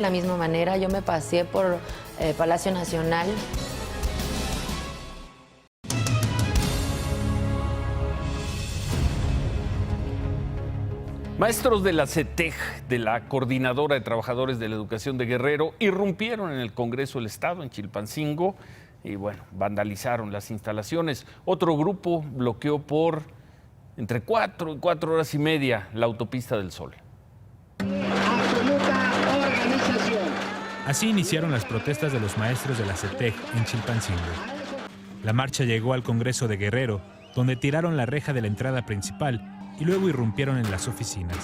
De la misma manera, yo me pasé por Palacio Nacional. Maestros de la CETEG, de la Coordinadora de Trabajadores de la Educación de Guerrero, irrumpieron en el Congreso del Estado, en Chilpancingo, y bueno, vandalizaron las instalaciones. Otro grupo bloqueó por entre 4 y 4 horas y media la autopista del Sol. Absoluta organización. Así iniciaron las protestas de los maestros de la CETEG en Chilpancingo. La marcha llegó al Congreso de Guerrero, donde tiraron la reja de la entrada principal y luego irrumpieron en las oficinas.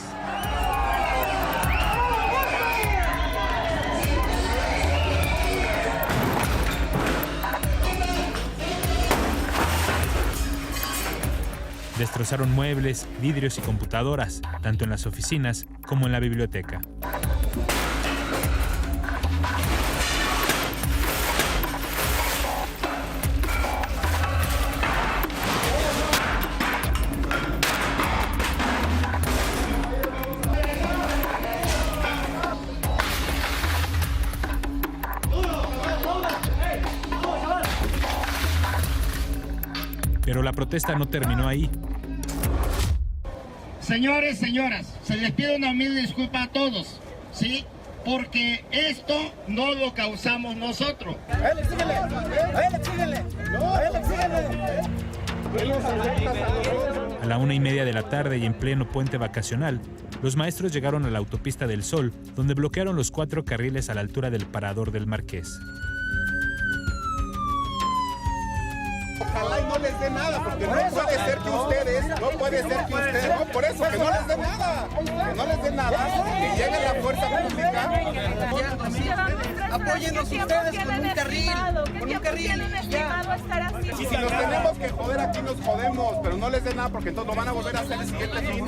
Destrozaron muebles, vidrios y computadoras, tanto en las oficinas como en la biblioteca. Pero la protesta no terminó ahí. Señores, señoras, se les pide una humilde disculpa a todos, ¿sí? Porque esto no lo causamos nosotros. A la 1:30 de la tarde y en pleno puente vacacional, los maestros llegaron a la autopista del Sol, donde bloquearon los 4 carriles a la altura del Parador del Marqués. Ojalá y no les dé nada, porque no puede ser que ustedes, no, por eso, que no les dé nada, que llegue la fuerza pública. Apóyennos ustedes con un carril, Y si nos tenemos que joder aquí, nos jodemos, pero no les dé nada, porque entonces lo van a volver a hacer el siguiente fin.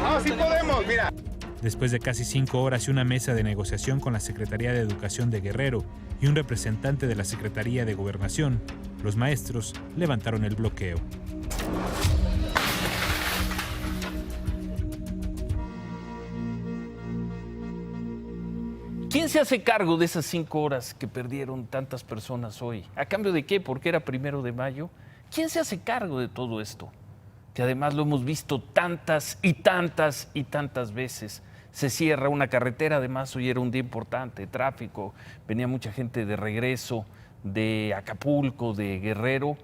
No, sí podemos, mira. Después de casi 5 horas y una mesa de negociación con la Secretaría de Educación de Guerrero y un representante de la Secretaría de Gobernación, los maestros levantaron el bloqueo. ¿Quién se hace cargo de esas 5 horas que perdieron tantas personas hoy? ¿A cambio de qué? ¿Porque era 1 de mayo? ¿Quién se hace cargo de todo esto? Que además lo hemos visto tantas y tantas y tantas veces. Se cierra una carretera, además hoy era un día importante, tráfico, venía mucha gente de regreso de Acapulco, de Guerrero,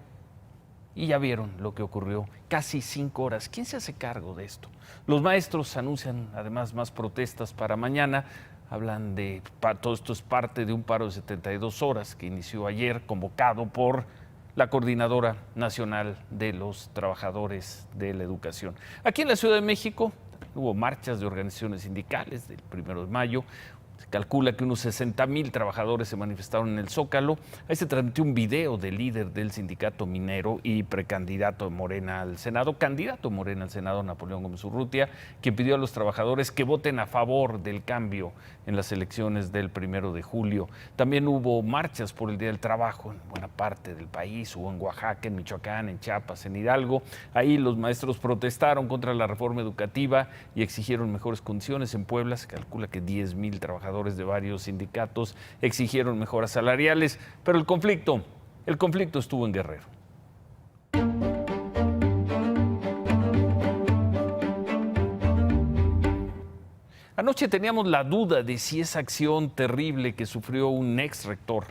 y ya vieron lo que ocurrió, casi 5 horas. ¿Quién se hace cargo de esto? Los maestros anuncian además más protestas para mañana, hablan de, todo esto es parte de un paro de 72 horas que inició ayer, convocado por la Coordinadora Nacional de los Trabajadores de la Educación. Aquí en la Ciudad de México hubo marchas de organizaciones sindicales del 1 de mayo. Se calcula que unos 60,000 trabajadores se manifestaron en el Zócalo. Ahí se transmitió un video del líder del sindicato minero y precandidato de Morena al Senado, candidato de Morena al Senado, Napoleón Gómez Urrutia, quien pidió a los trabajadores que voten a favor del cambio en las elecciones del 1 de julio. También hubo marchas por el Día del Trabajo en buena parte del país, hubo en Oaxaca, en Michoacán, en Chiapas, en Hidalgo. Ahí los maestros protestaron contra la reforma educativa y exigieron mejores condiciones. En Puebla se calcula que 10,000 trabajadores de varios sindicatos exigieron mejoras salariales, pero el conflicto estuvo en Guerrero. Anoche teníamos la duda de si esa acción terrible que sufrió un ex rector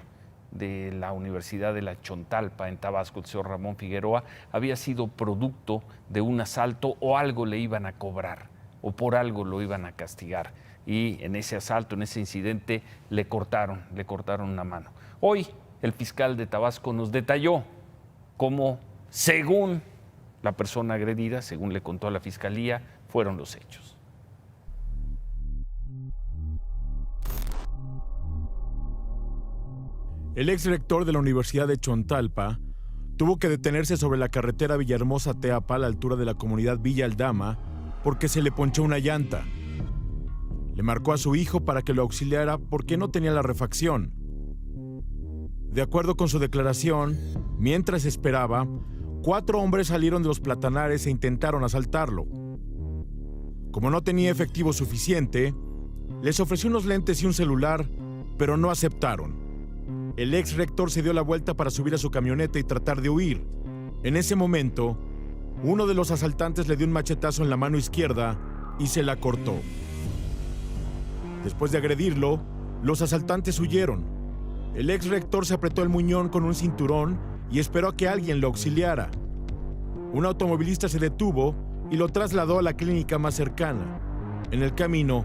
de la Universidad de la Chontalpa en Tabasco, el señor Ramón Figueroa, había sido producto de un asalto o algo le iban a cobrar o por algo lo iban a castigar. Y en ese asalto, en ese incidente, le cortaron una mano. Hoy el fiscal de Tabasco nos detalló cómo, según la persona agredida, según le contó a la fiscalía, fueron los hechos. El ex rector de la Universidad de Chontalpa tuvo que detenerse sobre la carretera Villahermosa-Teapa a la altura de la comunidad Villa Aldama porque se le ponchó una llanta. Le marcó a su hijo para que lo auxiliara porque no tenía la refacción. De acuerdo con su declaración, mientras esperaba, 4 hombres salieron de los platanares e intentaron asaltarlo. Como no tenía efectivo suficiente, les ofreció unos lentes y un celular, pero no aceptaron. El ex rector se dio la vuelta para subir a su camioneta y tratar de huir. En ese momento, uno de los asaltantes le dio un machetazo en la mano izquierda y se la cortó. Después de agredirlo, los asaltantes huyeron. El ex rector se apretó el muñón con un cinturón y esperó a que alguien lo auxiliara. Un automovilista se detuvo y lo trasladó a la clínica más cercana. En el camino,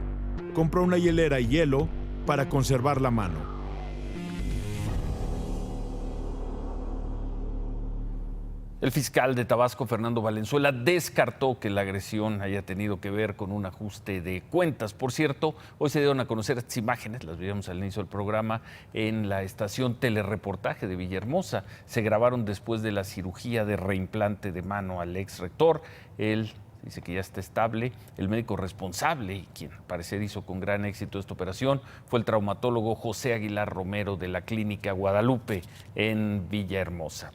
compró una hielera y hielo para conservar la mano. El fiscal de Tabasco, Fernando Valenzuela, descartó que la agresión haya tenido que ver con un ajuste de cuentas. Por cierto, hoy se dieron a conocer estas imágenes, las vimos al inicio del programa, en la estación Telereportaje de Villahermosa. Se grabaron después de la cirugía de reimplante de mano al ex rector. Él dice que ya está estable. El médico responsable, y quien al parecer hizo con gran éxito esta operación, fue el traumatólogo José Aguilar Romero de la Clínica Guadalupe en Villahermosa.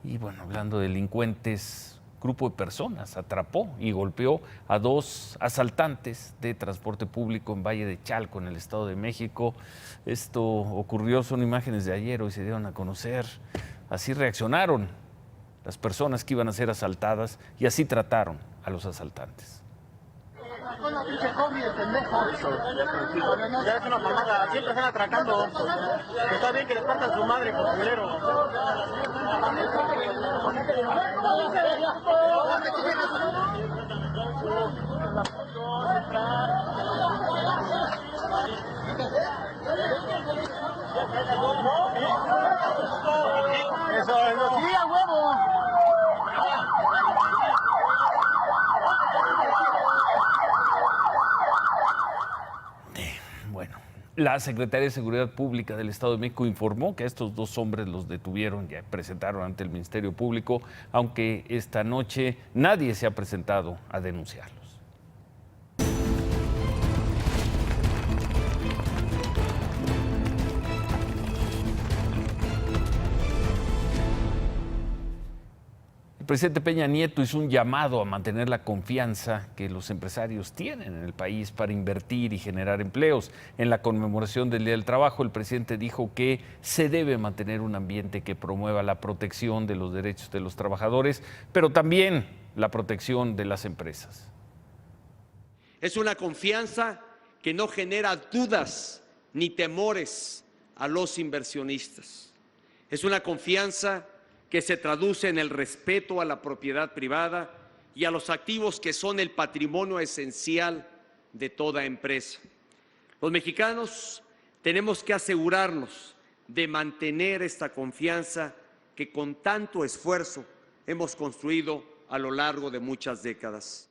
Y bueno, hablando de delincuentes, grupo de personas atrapó y golpeó a 2 asaltantes de transporte público en Valle de Chalco, en el Estado de México. Esto ocurrió, son imágenes de ayer, hoy se dieron a conocer. Así reaccionaron las personas que iban a ser asaltadas y así trataron a los asaltantes. Ya es una mamada, siempre están atracando. Está bien que les partan su madre por culero. Eso es lo que a huevo. Bueno, la Secretaría de Seguridad Pública del Estado de México informó que a estos 2 hombres los detuvieron, ya presentaron ante el Ministerio Público, aunque esta noche nadie se ha presentado a denunciarlos. El presidente Peña Nieto hizo un llamado a mantener la confianza que los empresarios tienen en el país para invertir y generar empleos. En la conmemoración del Día del Trabajo, el presidente dijo que se debe mantener un ambiente que promueva la protección de los derechos de los trabajadores, pero también la protección de las empresas. Es una confianza que no genera dudas ni temores a los inversionistas. Es una confianza que se traduce en el respeto a la propiedad privada y a los activos que son el patrimonio esencial de toda empresa. Los mexicanos tenemos que asegurarnos de mantener esta confianza que con tanto esfuerzo hemos construido a lo largo de muchas décadas.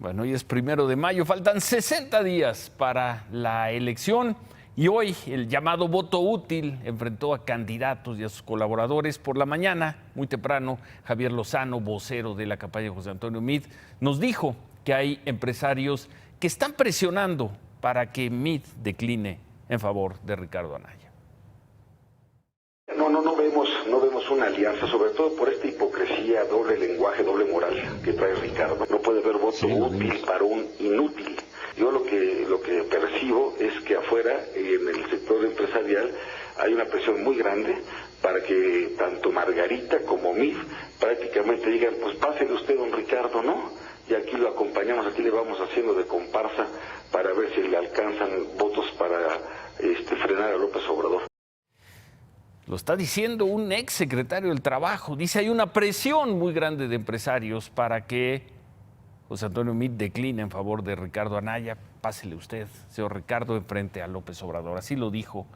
Bueno, hoy es 1 de mayo, faltan 60 días para la elección. Y hoy el llamado voto útil enfrentó a candidatos y a sus colaboradores. Por la mañana, muy temprano, Javier Lozano, vocero de la campaña de José Antonio Meade, nos dijo que hay empresarios que están presionando para que Meade decline en favor de Ricardo Anaya. No vemos una alianza, sobre todo por esta hipocresía, doble lenguaje, doble moral que trae Ricardo. No puede haber voto útil para un inútil. Yo lo que percibo es que afuera, en el sector empresarial, hay una presión muy grande para que tanto Margarita como Meade prácticamente digan, pues pásele usted, don Ricardo, ¿no? Y aquí lo acompañamos, aquí le vamos haciendo de comparsa para ver si le alcanzan votos para frenar a López Obrador. Lo está diciendo un ex secretario del Trabajo. Dice, hay una presión muy grande de empresarios para que José Antonio Meade decline en favor de Ricardo Anaya. Pásele usted, señor Ricardo, enfrente a López Obrador. Así lo dijo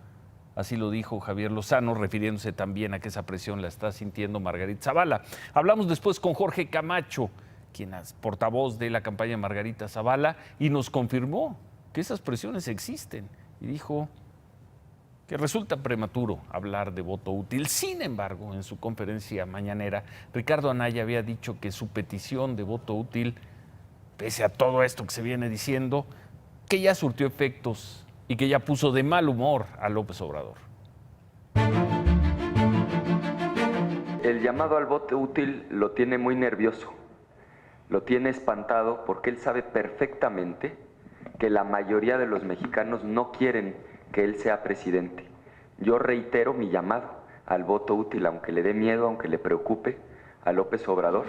Javier Lozano, refiriéndose también a que esa presión la está sintiendo Margarita Zavala. Hablamos después con Jorge Camacho, quien es portavoz de la campaña de Margarita Zavala, y nos confirmó que esas presiones existen. Y dijo que resulta prematuro hablar de voto útil. Sin embargo, en su conferencia mañanera, Ricardo Anaya había dicho que su petición de voto útil, pese a todo esto que se viene diciendo, que ya surtió efectos y que ya puso de mal humor a López Obrador. El llamado al voto útil lo tiene muy nervioso, lo tiene espantado porque él sabe perfectamente que la mayoría de los mexicanos no quieren que él sea presidente. Yo reitero mi llamado al voto útil, aunque le dé miedo, aunque le preocupe, a López Obrador.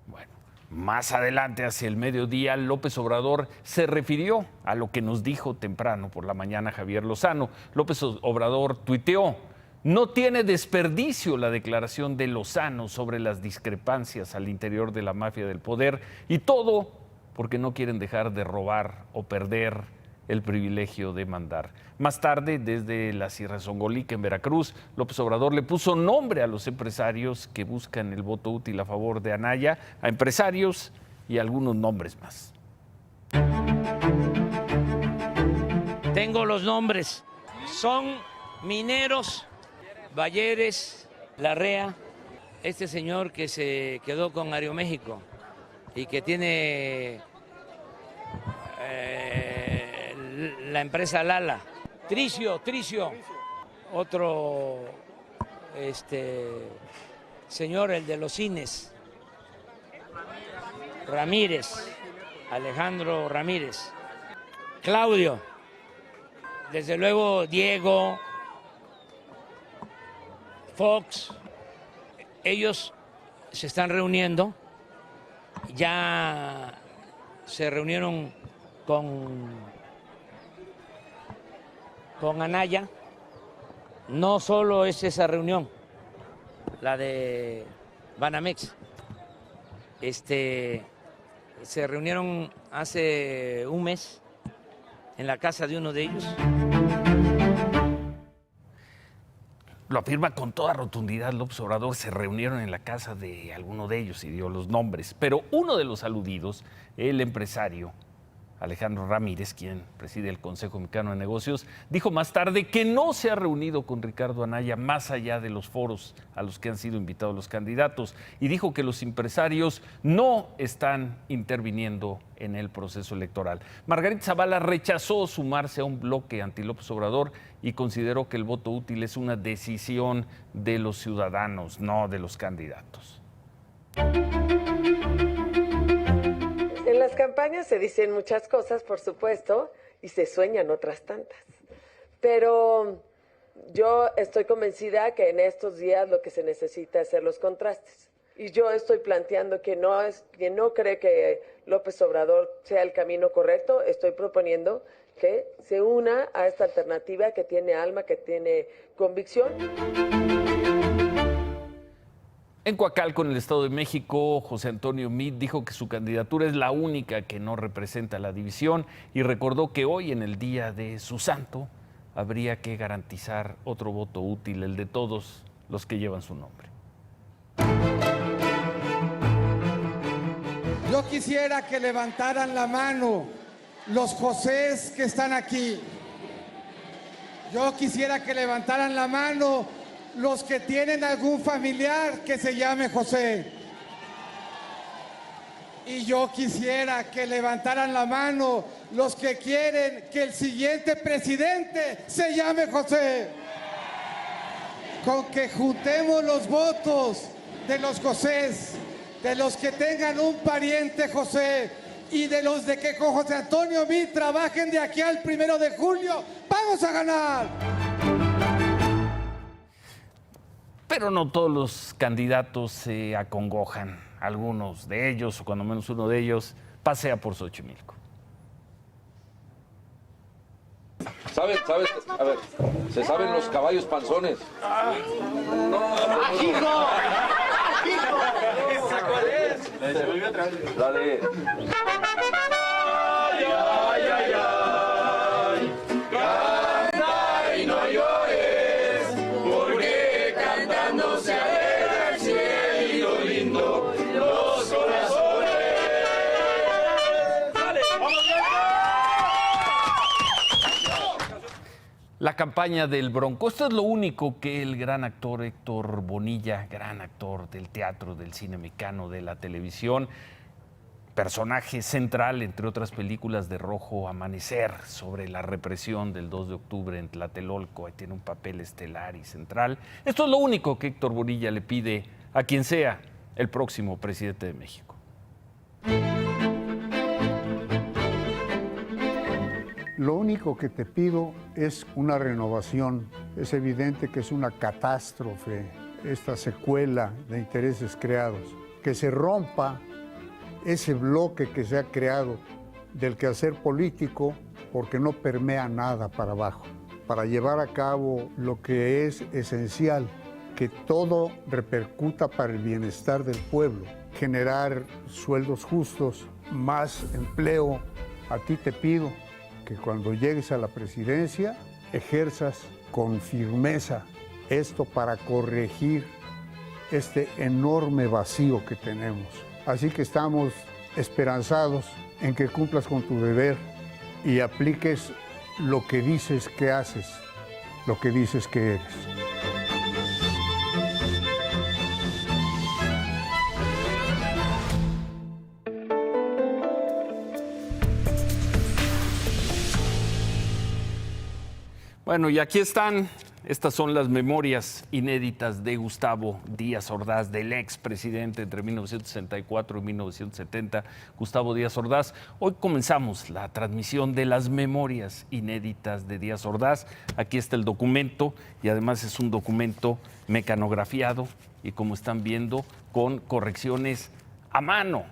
Bueno, más adelante, hacia el mediodía, López Obrador se refirió a lo que nos dijo temprano por la mañana Javier Lozano. López Obrador tuiteó: no tiene desperdicio la declaración de Lozano sobre las discrepancias al interior de la mafia del poder, y todo porque no quieren dejar de robar o perder el privilegio de mandar. Más tarde, desde la Sierra Zongolica en Veracruz, López Obrador le puso nombre a los empresarios que buscan el voto útil a favor de Anaya, a empresarios y algunos nombres más. Tengo los nombres. Son mineros, Balleres, Larrea, este señor que se quedó con Aeroméxico y que tiene la empresa Lala, Tricio, otro señor, el de los cines, Ramírez, Alejandro Ramírez, Claudio, desde luego Diego, Fox. Ellos se están reuniendo, ya se reunieron con Anaya. No solo es esa reunión, la de Banamex. Se reunieron hace un mes en la casa de uno de ellos. Lo afirma con toda rotundidad López Obrador, se reunieron en la casa de alguno de ellos y dio los nombres. Pero uno de los aludidos, el empresario Alejandro Ramírez, quien preside el Consejo Mexicano de Negocios, dijo más tarde que no se ha reunido con Ricardo Anaya más allá de los foros a los que han sido invitados los candidatos, y dijo que los empresarios no están interviniendo en el proceso electoral. Margarita Zavala rechazó sumarse a un bloque anti López Obrador y consideró que el voto útil es una decisión de los ciudadanos, no de los candidatos. En las campañas se dicen muchas cosas, por supuesto, y se sueñan otras tantas. Pero yo estoy convencida que en estos días lo que se necesita es hacer los contrastes. Y yo estoy planteando que no cree que López Obrador sea el camino correcto. Estoy proponiendo que se una a esta alternativa que tiene alma, que tiene convicción. En Coacalco, en el Estado de México, José Antonio Meade dijo que su candidatura es la única que no representa la división y recordó que hoy, en el día de su santo, habría que garantizar otro voto útil, el de todos los que llevan su nombre. Yo quisiera que levantaran la mano los Josés que están aquí. Yo quisiera que levantaran la mano los que tienen algún familiar que se llame José. Y yo quisiera que levantaran la mano los que quieren que el siguiente presidente se llame José. Con que juntemos los votos de los Josés, de los que tengan un pariente José y de los de que con José Antonio Meade trabajen de aquí al 1 de julio, ¡vamos a ganar! Pero no todos los candidatos se acongojan. Algunos de ellos, o cuando menos uno de ellos, pasea por Xochimilco. ¿Sabes? A ver, ¿se saben los caballos panzones? ¡Ajijo! ¿Esa cuál es? La de se volvió otra vez. La de... Ay, ay, ay, ay. Canta y no llores, porque cantando se alegra el cielo lindo, los corazones. ¡Dale! ¡Vamos, La campaña del Bronco. Esto es lo único que el gran actor Héctor Bonilla, gran actor del teatro, del cine mexicano, de la televisión, personaje central, entre otras películas, de Rojo Amanecer, sobre la represión del 2 de octubre en Tlatelolco, tiene un papel estelar y central. Esto es lo único que Héctor Bonilla le pide a quien sea el próximo presidente de México. Lo único que te pido es una renovación. Es evidente que es una catástrofe esta secuela de intereses creados. Que se rompa ese bloque que se ha creado del quehacer político porque no permea nada para abajo. Para llevar a cabo lo que es esencial, que todo repercuta para el bienestar del pueblo, generar sueldos justos, más empleo. A ti te pido que cuando llegues a la presidencia ejerzas con firmeza esto para corregir este enorme vacío que tenemos. Así que estamos esperanzados en que cumplas con tu deber y apliques lo que dices que haces, lo que dices que eres. Bueno, y aquí están. Estas son las memorias inéditas de Gustavo Díaz Ordaz, del expresidente entre 1964 y 1970, Gustavo Díaz Ordaz. Hoy comenzamos la transmisión de las memorias inéditas de Díaz Ordaz. Aquí está el documento y además es un documento mecanografiado y, como están viendo, con correcciones a mano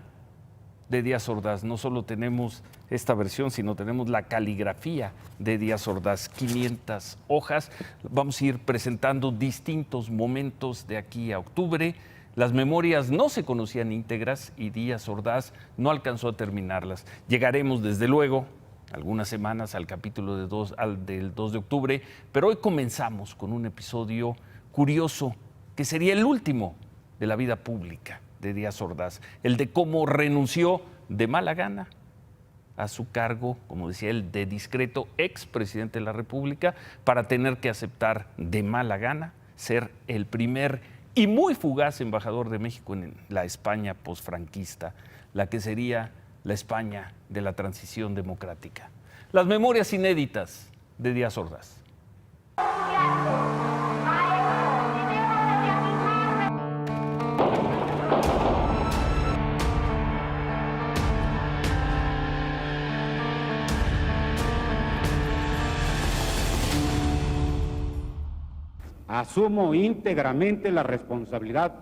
de Díaz Ordaz. No solo tenemos esta versión, sino tenemos la caligrafía de Díaz Ordaz, 500 hojas. Vamos a ir presentando distintos momentos de aquí a octubre. Las memorias no se conocían íntegras y Díaz Ordaz no alcanzó a terminarlas. Llegaremos, desde luego, algunas semanas al capítulo del 2 de octubre, pero hoy comenzamos con un episodio curioso, que sería el último de la vida pública de Díaz Ordaz, el de cómo renunció de mala gana a su cargo, como decía él, de discreto expresidente de la República, para tener que aceptar de mala gana ser el primer y muy fugaz embajador de México en la España posfranquista, la que sería la España de la transición democrática. Las memorias inéditas de Díaz Ordaz. Asumo íntegramente la responsabilidad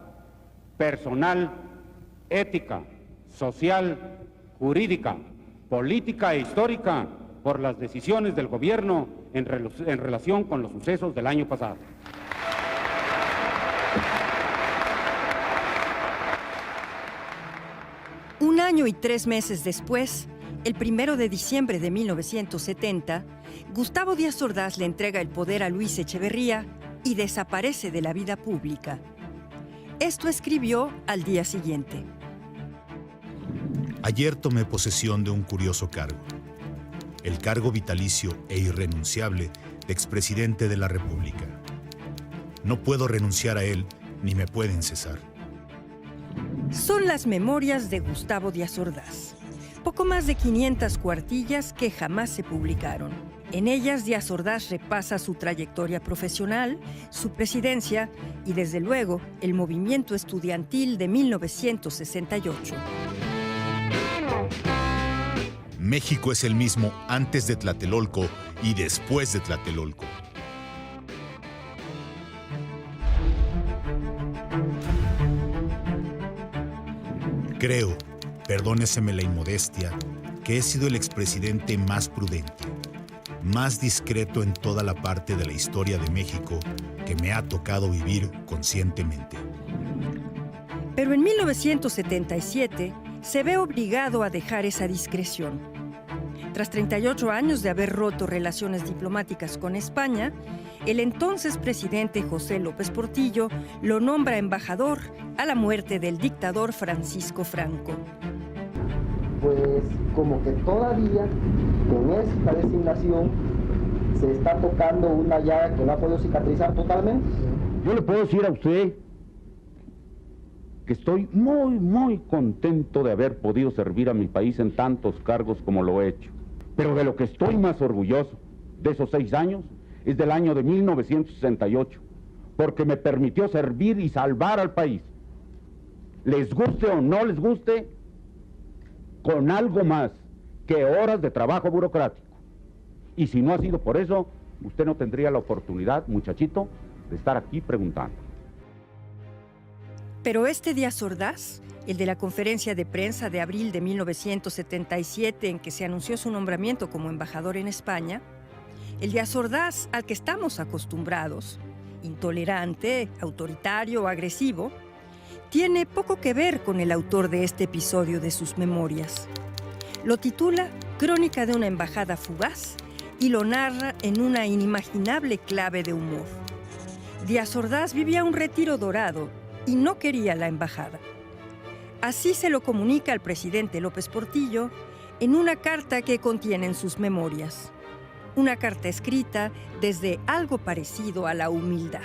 personal, ética, social, jurídica, política e histórica por las decisiones del gobierno en relación con los sucesos del año pasado. Un año y 3 meses después, el 1 de diciembre de 1970, Gustavo Díaz Ordaz le entrega el poder a Luis Echeverría y desaparece de la vida pública. Esto escribió al día siguiente. Ayer tomé posesión de un curioso cargo, el cargo vitalicio e irrenunciable de expresidente de la República. No puedo renunciar a él, ni me pueden cesar. Son las memorias de Gustavo Díaz Ordaz. Poco más de 500 cuartillas que jamás se publicaron. En ellas, Díaz Ordaz repasa su trayectoria profesional, su presidencia y, desde luego, el movimiento estudiantil de 1968. México es el mismo antes de Tlatelolco y después de Tlatelolco. Creo, perdóneseme la inmodestia, que he sido el expresidente más prudente, más discreto en toda la parte de la historia de México que me ha tocado vivir conscientemente. Pero en 1977 se ve obligado a dejar esa discreción. Tras 38 años de haber roto relaciones diplomáticas con España, el entonces presidente José López Portillo lo nombra embajador a la muerte del dictador Francisco Franco. Pues como que todavía con esta designación se está tocando una llaga que no ha podido cicatrizar totalmente. Yo le puedo decir a usted que estoy muy contento de haber podido servir a mi país en tantos cargos como lo he hecho. Pero de lo que estoy más orgulloso de esos 6 años es del año de 1968, porque me permitió servir y salvar al país. les guste o no les guste, con algo más que horas de trabajo burocrático. Y si no ha sido por eso, usted no tendría la oportunidad, muchachito, de estar aquí preguntando. Pero este Díaz Ordaz, el de la conferencia de prensa de abril de 1977 en que se anunció su nombramiento como embajador en España, el Díaz Ordaz al que estamos acostumbrados, intolerante, autoritario, agresivo, tiene poco que ver con el autor de este episodio de sus memorias. Lo titula Crónica de una embajada fugaz y lo narra en una inimaginable clave de humor. Díaz Ordaz vivía un retiro dorado y no quería la embajada. Así se lo comunica al presidente López Portillo en una carta que contiene en sus memorias. Una carta escrita desde algo parecido a la humildad.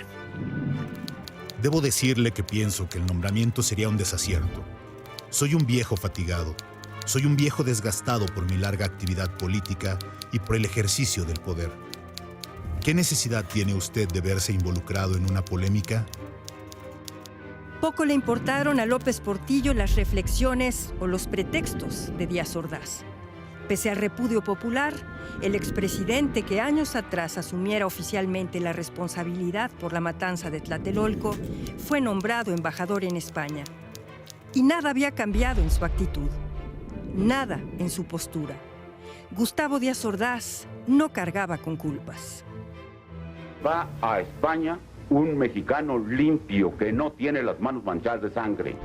Debo decirle que pienso que el nombramiento sería un desacierto. Soy un viejo fatigado. Soy un viejo desgastado por mi larga actividad política y por el ejercicio del poder. ¿Qué necesidad tiene usted de verse involucrado en una polémica? Poco le importaron a López Portillo las reflexiones o los pretextos de Díaz Ordaz. Pese al repudio popular, el expresidente que años atrás asumiera oficialmente la responsabilidad por la matanza de Tlatelolco fue nombrado embajador en España. Y nada había cambiado en su actitud, nada en su postura. Gustavo Díaz Ordaz no cargaba con culpas. Va a España un mexicano limpio que no tiene las manos manchadas de sangre.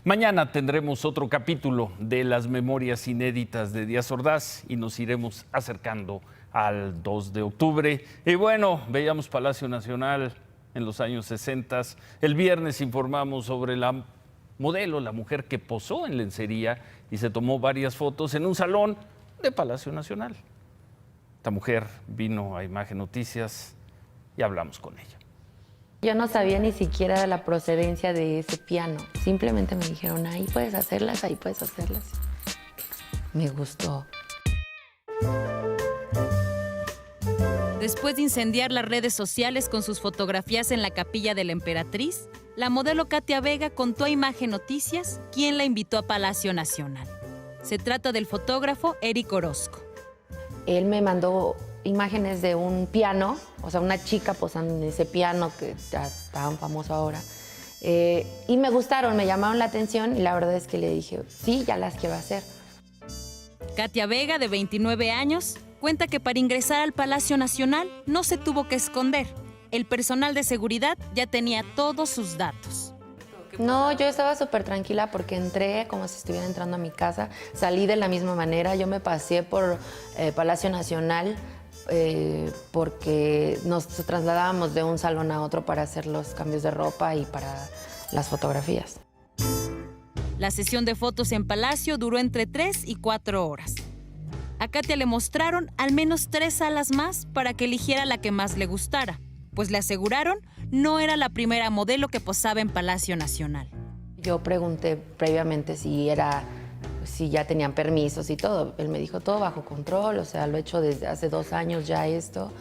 Mañana tendremos otro capítulo de las memorias inéditas de Díaz Ordaz y nos iremos acercando al 2 de octubre. Y bueno, veíamos Palacio Nacional en los años 60. El viernes informamos sobre la modelo, la mujer que posó en lencería y se tomó varias fotos en un salón de Palacio Nacional. Esta mujer vino a Imagen Noticias y hablamos con ella. Yo no sabía ni siquiera la procedencia de ese piano. Simplemente me dijeron, ahí puedes hacerlas, ahí puedes hacerlas. Me gustó. Después de incendiar las redes sociales con sus fotografías en la capilla de la Emperatriz, la modelo Katia Vega contó a Imagen Noticias quién la invitó a Palacio Nacional. Se trata del fotógrafo Eric Orozco. Él me mandó imágenes de un piano, o sea, una chica posando en ese piano que ya está tan famoso ahora. Y me gustaron, me llamaron la atención y la verdad es que le dije, sí, ya las quiero hacer. Katia Vega, de 29 años, cuenta que para ingresar al Palacio Nacional no se tuvo que esconder. El personal de seguridad ya tenía todos sus datos. No, yo estaba súper tranquila porque entré como si estuviera entrando a mi casa. Salí de la misma manera. Yo me pasé por Palacio Nacional porque nos trasladábamos de un salón a otro para hacer los cambios de ropa y para las fotografías. La sesión de fotos en Palacio duró entre 3 y 4 horas. A Katia le mostraron al menos 3 salas más para que eligiera la que más le gustara, pues le aseguraron no era la primera modelo que posaba en Palacio Nacional. Yo pregunté previamente si ya tenían permisos y todo. Él me dijo todo bajo control, o sea, lo he hecho desde hace 2 años ya esto.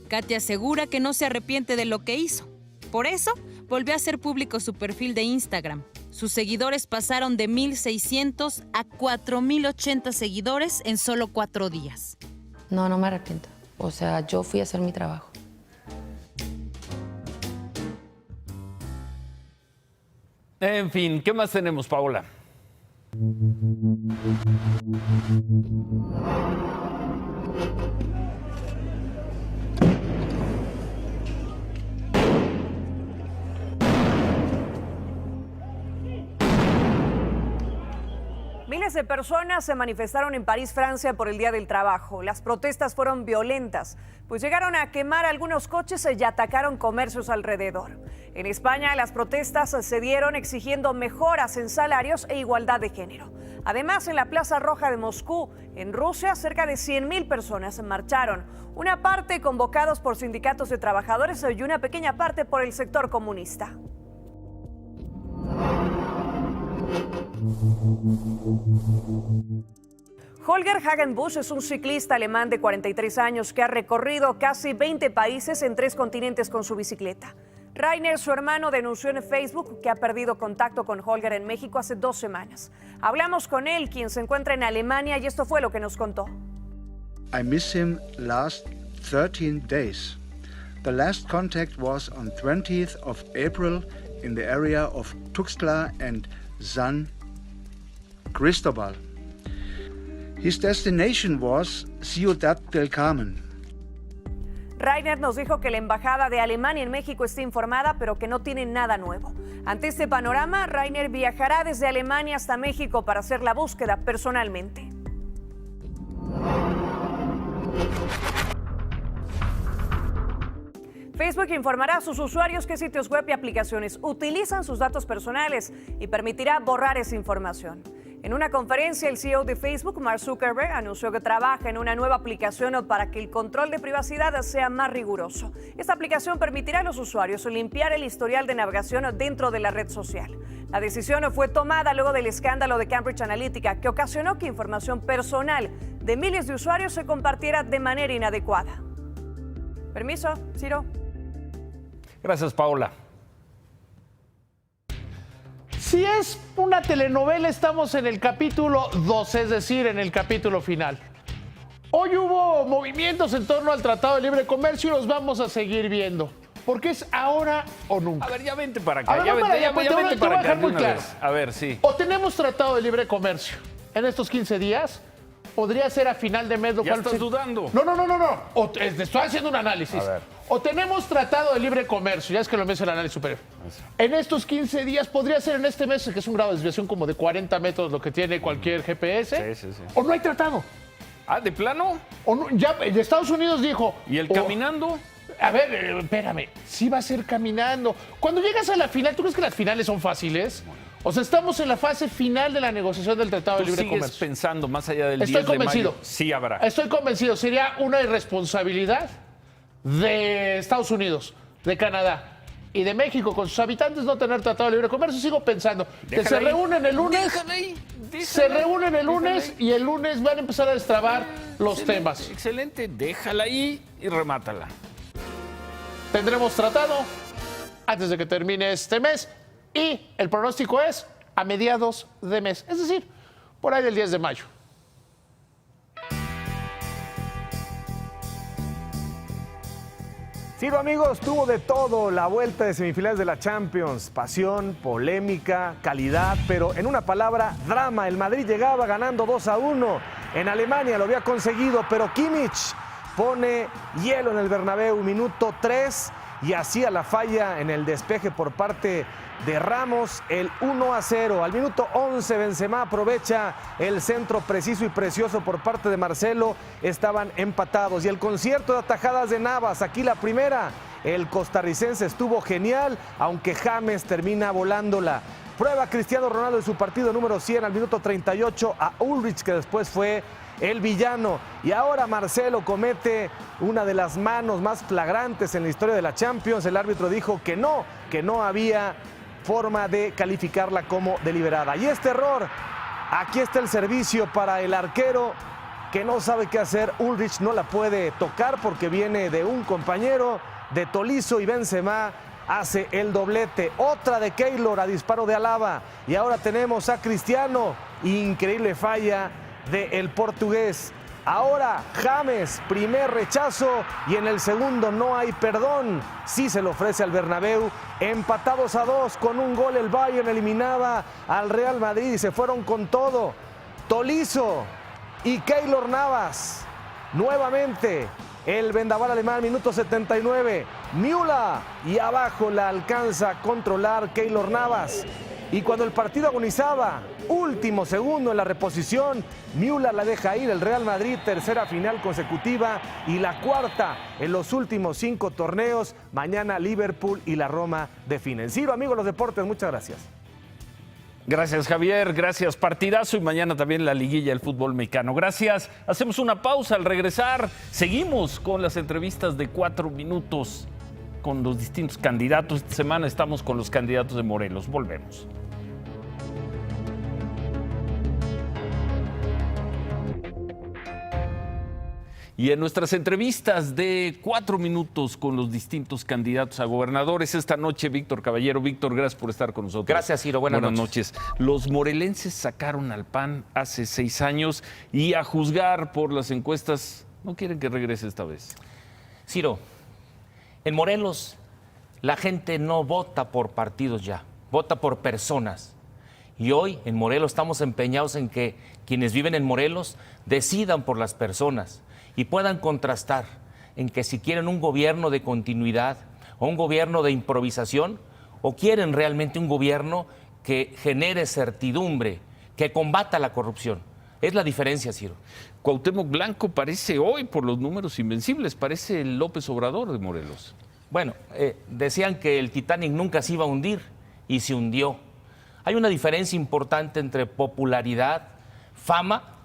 Katia asegura que no se arrepiente de lo que hizo. Por eso, volvió a hacer público su perfil de Instagram. Sus seguidores pasaron de 1,600 a 4,080 seguidores en solo 4 días. No me arrepiento. O sea, yo fui a hacer mi trabajo. En fin, ¿qué más tenemos, Paola? Miles de personas se manifestaron en París, Francia, por el Día del Trabajo. Las protestas fueron violentas, pues llegaron a quemar algunos coches y atacaron comercios alrededor. En España, las protestas se dieron exigiendo mejoras en salarios e igualdad de género. Además, en la Plaza Roja de Moscú, en Rusia, cerca de 100.000 personas marcharon. Una parte convocados por sindicatos de trabajadores y una pequeña parte por el sector comunista. Holger Hagenbusch es un ciclista alemán de 43 años que ha recorrido casi 20 países en 3 continentes con su bicicleta. Rainer, su hermano, denunció en Facebook que ha perdido contacto con Holger en México hace 2 semanas. Hablamos con él, quien se encuentra en Alemania, y esto fue lo que nos contó. I miss him last 13 days. The last contact was on 20th of April in the area of Tuxtla and San Cristobal. His destination was Ciudad del Carmen. Rainer nos dijo que la embajada de Alemania en México está informada, pero que no tiene nada nuevo. Ante este panorama, Rainer viajará desde Alemania hasta México para hacer la búsqueda personalmente. Facebook informará a sus usuarios qué sitios web y aplicaciones utilizan sus datos personales y permitirá borrar esa información. En una conferencia, el CEO de Facebook, Mark Zuckerberg, anunció que trabaja en una nueva aplicación para que el control de privacidad sea más riguroso. Esta aplicación permitirá a los usuarios limpiar el historial de navegación dentro de la red social. La decisión fue tomada luego del escándalo de Cambridge Analytica, que ocasionó que información personal de miles de usuarios se compartiera de manera inadecuada. Permiso, Ciro. Gracias, Paola. Si es una telenovela, estamos en el capítulo 2, es decir, en el capítulo final. Hoy hubo movimientos en torno al Tratado de Libre Comercio y los vamos a seguir viendo. Porque es ahora o nunca. A ver, ya vente para acá. A ver, Ya vente te para voy a acá. dejar muy de una claro. vez. A ver, sí. O tenemos Tratado de Libre Comercio en estos 15 días, podría ser a final de mes. Lo Ya cual estás dudando. No. Estoy haciendo un análisis. A ver. O tenemos Tratado de Libre Comercio, ya es que lo menciona el análisis superior. En estos 15 días, podría ser en este mes, que es un grado de desviación como de 40 metros, lo que tiene cualquier GPS. Sí. O no hay tratado. Ah, ¿de plano? O no, ya Estados Unidos dijo. ¿Y el caminando? A ver, espérame, sí va a ser caminando. Cuando llegas a la final, ¿tú crees que las finales son fáciles? O sea, estamos en la fase final de la negociación del Tratado de Libre Comercio. ¿Sigues pensando más allá del Estoy 10 convencido. de mayo? Sí habrá. Estoy convencido. Sería una irresponsabilidad de Estados Unidos, de Canadá y de México con sus habitantes no tener Tratado de Libre Comercio. Sigo pensando que se reúnen el lunes. Se reúnen el lunes y el lunes van a empezar a destrabar los temas. Excelente, déjala ahí y remátala. Tendremos tratado antes de que termine este mes y el pronóstico es a mediados de mes, es decir, por ahí del 10 de mayo. Ciro, amigos, tuvo de todo la vuelta de semifinales de la Champions. Pasión, polémica, calidad, pero en una palabra, drama. El Madrid llegaba ganando 2-1. En Alemania lo había conseguido, pero Kimmich pone hielo en el Bernabéu, minuto 3, y hacía la falla en el despeje por parte de Ramos, el 1-0. Al minuto 11, Benzema aprovecha el centro preciso y precioso por parte de Marcelo. Estaban empatados. Y el concierto de atajadas de Navas, aquí la primera. El costarricense estuvo genial, aunque James termina volándola. Prueba Cristiano Ronaldo en su partido número 100 al minuto 38 a Ulrich, que después fue el villano. Y ahora Marcelo comete una de las manos más flagrantes en la historia de la Champions. El árbitro dijo que no había forma de calificarla como deliberada. Y este error, aquí está el servicio para el arquero que no sabe qué hacer. Ulrich no la puede tocar porque viene de un compañero de Tolisso y Benzema hace el doblete. Otra de Keylor a disparo de Alaba. Y ahora tenemos a Cristiano. Increíble falla del portugués. Ahora James, primer rechazo y en el segundo no hay perdón. Sí se lo ofrece al Bernabéu. Empatados a 2 con un gol, el Bayern eliminaba al Real Madrid y se fueron con todo. Tolisso y Keylor Navas. Nuevamente el vendaval alemán, minuto 79. Müller y abajo la alcanza a controlar Keylor Navas. Y cuando el partido agonizaba, último segundo en la reposición, Müller la deja ir. El Real Madrid, tercera final consecutiva y la cuarta en los últimos 5 torneos. Mañana Liverpool y la Roma definen. Ciro, amigos los deportes, muchas gracias. Gracias, Javier. Gracias, partidazo. Y mañana también la liguilla del fútbol mexicano. Gracias. Hacemos una pausa. Al regresar, seguimos con las entrevistas de 4 minutos con los distintos candidatos. Esta semana estamos con los candidatos de Morelos. Volvemos. y en nuestras entrevistas de 4 minutos con los distintos candidatos a gobernadores. Esta noche, Víctor Caballero. Víctor, gracias por estar con nosotros. Gracias, Ciro. Buenas noches. Los morelenses sacaron al PAN hace 6 años y, a juzgar por las encuestas, no quieren que regrese esta vez. Ciro, en Morelos la gente no vota por partidos ya, vota por personas. Y hoy en Morelos estamos empeñados en que quienes viven en Morelos decidan por las personas y puedan contrastar en que si quieren un gobierno de continuidad o un gobierno de improvisación o quieren realmente un gobierno que genere certidumbre, que combata la corrupción. Es la diferencia, Ciro. Cuauhtémoc Blanco parece hoy, por los números invencibles, parece el López Obrador de Morelos. Bueno, decían que el Titanic nunca se iba a hundir y se hundió. Hay una diferencia importante entre popularidad, fama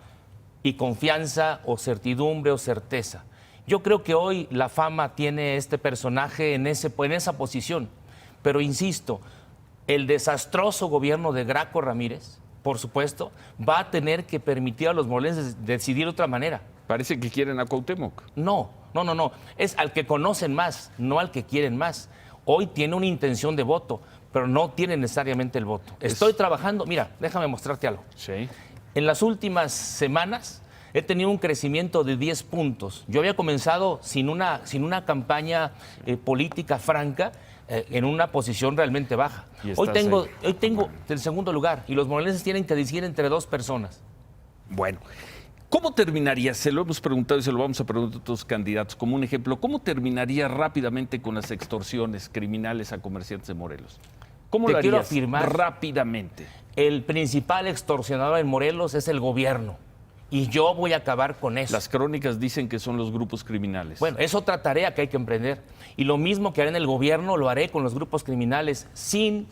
y confianza o certidumbre o certeza. Yo creo que hoy la fama tiene este personaje en esa posición, pero insisto, el desastroso gobierno de Graco Ramírez, por supuesto, va a tener que permitir a los morelenses decidir de otra manera. Parece que quieren a Cuauhtémoc. No. Es al que conocen más, no al que quieren más. Hoy tiene una intención de voto, pero no tiene necesariamente el voto. Estoy trabajando, mira, déjame mostrarte algo. Sí. En las últimas semanas he tenido un crecimiento de 10 puntos. Yo había comenzado sin una campaña política franca, en una posición realmente baja. Hoy tengo el segundo lugar y los morelenses tienen que decidir entre 2 personas. Bueno, ¿cómo terminaría? Se lo hemos preguntado y se lo vamos a preguntar a otros candidatos. Como un ejemplo, ¿cómo terminaría rápidamente con las extorsiones criminales a comerciantes de Morelos? ¿Cómo lo harías? Quiero afirmar rápidamente. El principal extorsionador en Morelos es el gobierno. Y yo voy a acabar con eso. Las crónicas dicen que son los grupos criminales. Bueno, es otra tarea que hay que emprender. Y lo mismo que haré en el gobierno lo haré con los grupos criminales sin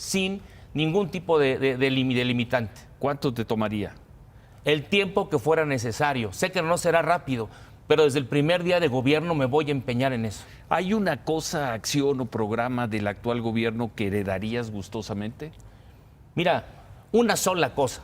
ningún tipo de limitante. ¿Cuánto te tomaría? El tiempo que fuera necesario. Sé que no será rápido, pero desde el primer día de gobierno me voy a empeñar en eso. ¿Hay una cosa, acción o programa del actual gobierno que heredarías gustosamente? Mira, una sola cosa.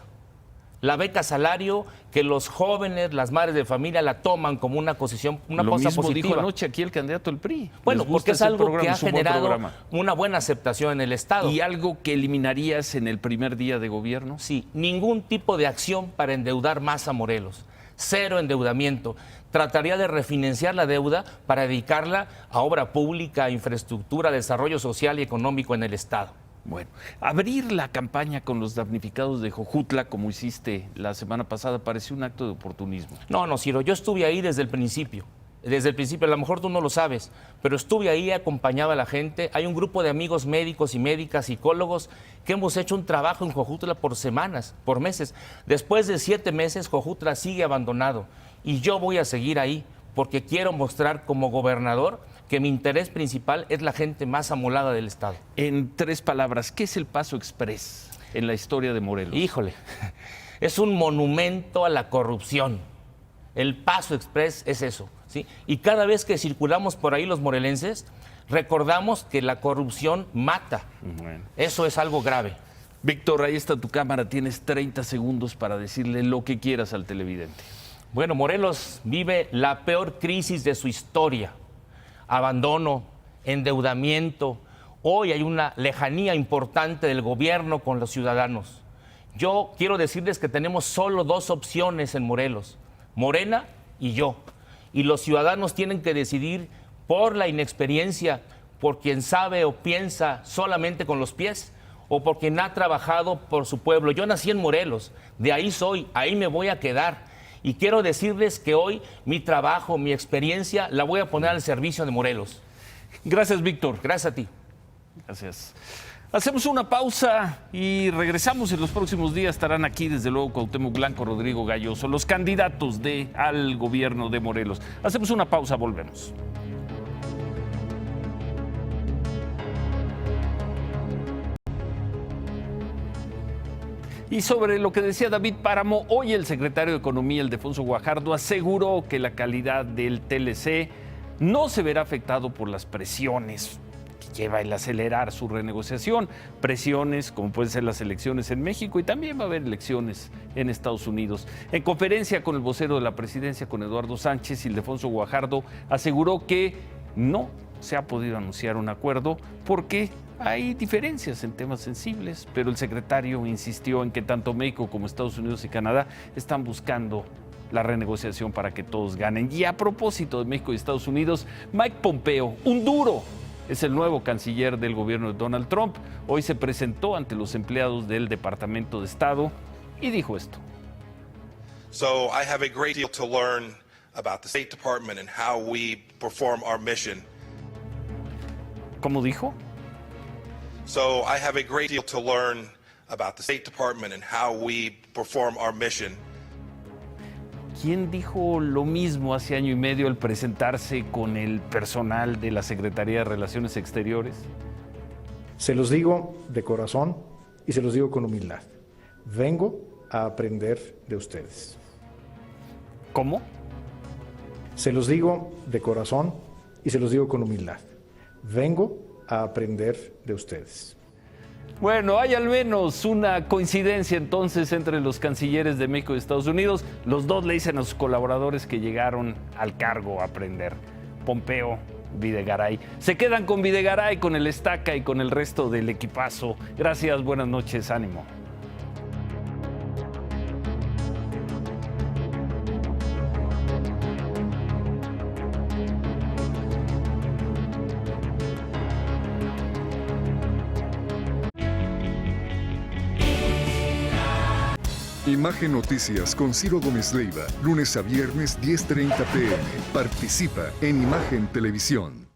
La beca salario, que los jóvenes, las madres de familia la toman como una cosa positiva. Lo mismo dijo anoche aquí el candidato del PRI. Bueno, porque es algo que ha generado una buena aceptación en el Estado. ¿Y algo que eliminarías en el primer día de gobierno? Sí, ningún tipo de acción para endeudar más a Morelos. 0 endeudamiento. Trataría de refinanciar la deuda para dedicarla a obra pública, infraestructura, desarrollo social y económico en el Estado. Bueno, abrir la campaña con los damnificados de Jojutla, como hiciste la semana pasada, pareció un acto de oportunismo. No, Ciro, yo estuve ahí desde el principio. Desde el principio, a lo mejor tú no lo sabes, pero estuve ahí, acompañaba a la gente. Hay un grupo de amigos médicos y médicas, psicólogos, que hemos hecho un trabajo en Jojutla por semanas, por meses. Después de 7 meses, Jojutla sigue abandonado. Y yo voy a seguir ahí, porque quiero mostrar como gobernador que mi interés principal es la gente más amolada del Estado. En 3 palabras, ¿qué es el Paso Express en la historia de Morelos? Híjole, es un monumento a la corrupción. El Paso Express es eso, ¿sí? Y cada vez que circulamos por ahí los morelenses, recordamos que la corrupción mata. Bueno. Eso es algo grave. Víctor, ahí está tu cámara, tienes 30 segundos para decirle lo que quieras al televidente. Bueno, Morelos vive la peor crisis de su historia. Abandono, endeudamiento. Hoy hay una lejanía importante del gobierno con los ciudadanos. Yo quiero decirles que tenemos solo 2 opciones en Morelos, Morena y yo. Y los ciudadanos tienen que decidir por la inexperiencia, por quien sabe o piensa solamente con los pies, o por quien ha trabajado por su pueblo. Yo nací en Morelos, de ahí soy, ahí me voy a quedar. Y quiero decirles que hoy mi trabajo, mi experiencia, la voy a poner al servicio de Morelos. Gracias, Víctor. Gracias a ti. Gracias. Hacemos una pausa y regresamos. En los próximos días estarán aquí, desde luego, Cuauhtémoc Blanco, Rodrigo Galloso, los candidatos al gobierno de Morelos. Hacemos una pausa, volvemos. Y sobre lo que decía David Páramo, hoy el secretario de Economía, Ildefonso Guajardo, aseguró que la calidad del TLC no se verá afectado por las presiones. lleva el acelerar su renegociación, presiones como pueden ser las elecciones en México y también va a haber elecciones en Estados Unidos. En conferencia con el vocero de la presidencia, con Eduardo Sánchez, Ildefonso Guajardo aseguró que no se ha podido anunciar un acuerdo porque hay diferencias en temas sensibles, pero el secretario insistió en que tanto México como Estados Unidos y Canadá están buscando la renegociación para que todos ganen. Y a propósito de México y Estados Unidos, Mike Pompeo, un duro, es el nuevo canciller del gobierno de Donald Trump. Hoy se presentó ante los empleados del Departamento de Estado y dijo esto. So I have a great deal to learn about the State Department and how we perform our mission. ¿Cómo dijo? So I have a great deal to learn about the State Department and how we perform our mission. ¿Quién dijo lo mismo hace año y medio al presentarse con el personal de la Secretaría de Relaciones Exteriores? Se los digo de corazón y se los digo con humildad. Vengo a aprender de ustedes. ¿Cómo? Se los digo de corazón y se los digo con humildad. Vengo a aprender de ustedes. Bueno, hay al menos una coincidencia entonces entre los cancilleres de México y Estados Unidos. Los dos le dicen a sus colaboradores que llegaron al cargo a aprender. Pompeo, Videgaray. Se quedan con Videgaray, con el Estaca y con el resto del equipazo. Gracias, buenas noches, ánimo. Imagen Noticias con Ciro Gómez Leiva, lunes a viernes 10:30 p.m. Participa en Imagen Televisión.